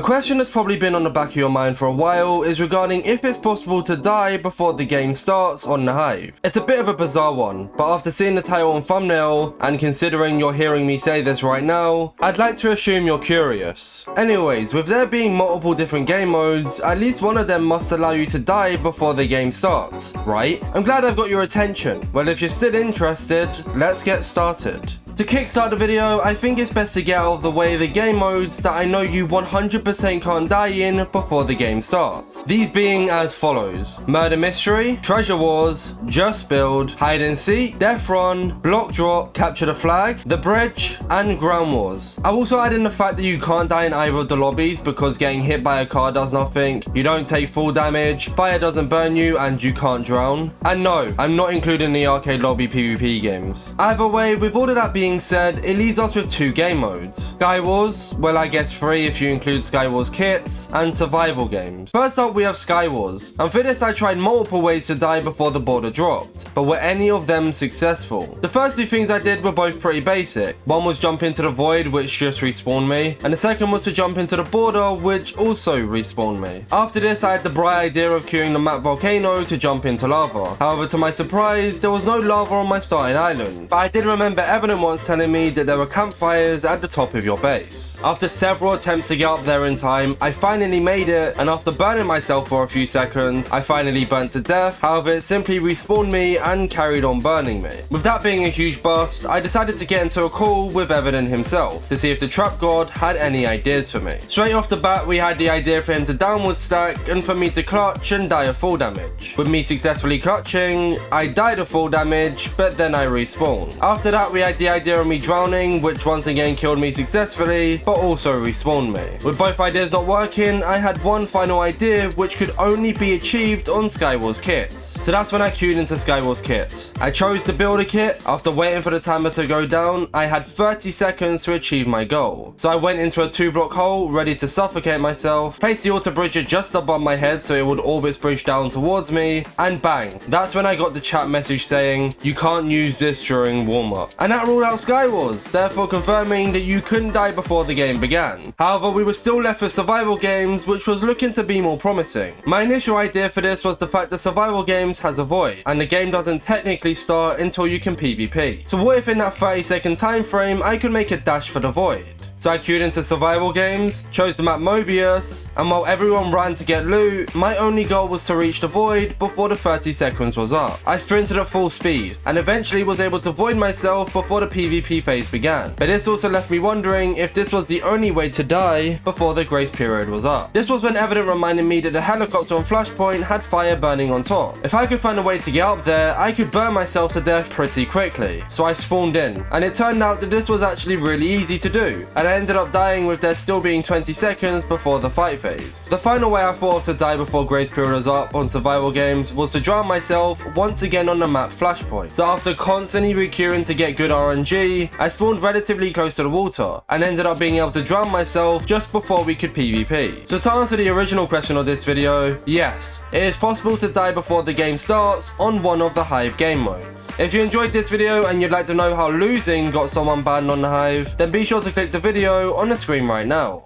question that's probably been on the back of your mind for a while is regarding if it's possible to die before the game starts on the Hive. It's a bit of a bizarre one, but after seeing the title and thumbnail, and considering you're hearing me say this right now, I'd like to assume you're curious. Anyways, with there being multiple different game modes, at least one of them must allow you to die before the game starts, right? I'm glad I've got your attention. Well, if you're still interested, let's get started. To kickstart the video, I think it's best to get out of the way the game modes that I know you 100% can't die in before the game starts. These being as follows: Murder Mystery, Treasure Wars, Just Build, Hide and Seek, Deathrun, Block Drop, Capture the Flag, The Bridge, and Ground Wars. I've also added in the fact that you can't die in either of the lobbies because getting hit by a car does nothing, you don't take full damage, fire doesn't burn you, and you can't drown. And no, I'm not including the arcade lobby PvP games. Either way, with all of that being said, it leaves us with two game modes: Skywars, well I guess 3 if you include Skywars kits, and survival games. First up we have Skywars, and for this I tried multiple ways to die before the border dropped, but were any of them successful? The first two things I did were both pretty basic. One was jump into the void, which just respawned me, and the second was to jump into the border, which also respawned me. After this I had the bright idea of queuing the map volcano to jump into lava. However, to my surprise, there was no lava on my starting island, but I did remember Evident once telling me that there were campfires at the top of your base. After several attempts to get up there in time, I finally made it, and after burning myself for a few seconds, I finally burnt to death. However, it simply respawned me and carried on burning me. With that being a huge bust, I decided to get into a call with Evident himself to see if the trap god had any ideas for me. Straight off the bat, we had the idea for him to downward stack and for me to clutch and die of full damage. With me successfully clutching, I died of full damage, but then I respawned. After that, we had the idea of me drowning, which once again killed me successfully, but also respawned me. With both ideas not working, I had one final idea which could only be achieved on Skywars kits. So that's when I queued into Skywars kits. I chose to build a kit. After waiting for the timer to go down, I had 30 seconds to achieve my goal. So I went into a 2-block hole, ready to suffocate myself, placed the auto bridger just above my head so it would orbit bridge down towards me, and bang, that's when I got the chat message saying, "You can't use this during warm-up." And that ruled out Skywars, therefore confirming that you couldn't die before the game began. However, we were still left with survival games, which was looking to be more promising. My initial idea for this was the fact that survival games has a void, and the game doesn't technically start until you can PvP. So what if in that 30-second time frame I could make a dash for the void? So I queued into survival games, chose the map Mobius, and while everyone ran to get loot, my only goal was to reach the void before the 30 seconds was up. I sprinted at full speed, and eventually was able to void myself before the PvP phase began. But this also left me wondering if this was the only way to die before the grace period was up. This was when Evident reminded me that the helicopter on Flashpoint had fire burning on top. If I could find a way to get up there, I could burn myself to death pretty quickly. So I spawned in, and it turned out that this was actually really easy to do, and I ended up dying with there still being 20 seconds before the fight phase. The final way I thought of to die before grace period was up on survival games was to drown myself once again on the map Flashpoint. So after constantly requeuing to get good RNG, I spawned relatively close to the water and ended up being able to drown myself just before we could PvP. So to answer the original question of this video, yes, it is possible to die before the game starts on one of the Hive game modes. If you enjoyed this video and you'd like to know how losing got someone banned on the Hive, then be sure to click the video on the screen right now.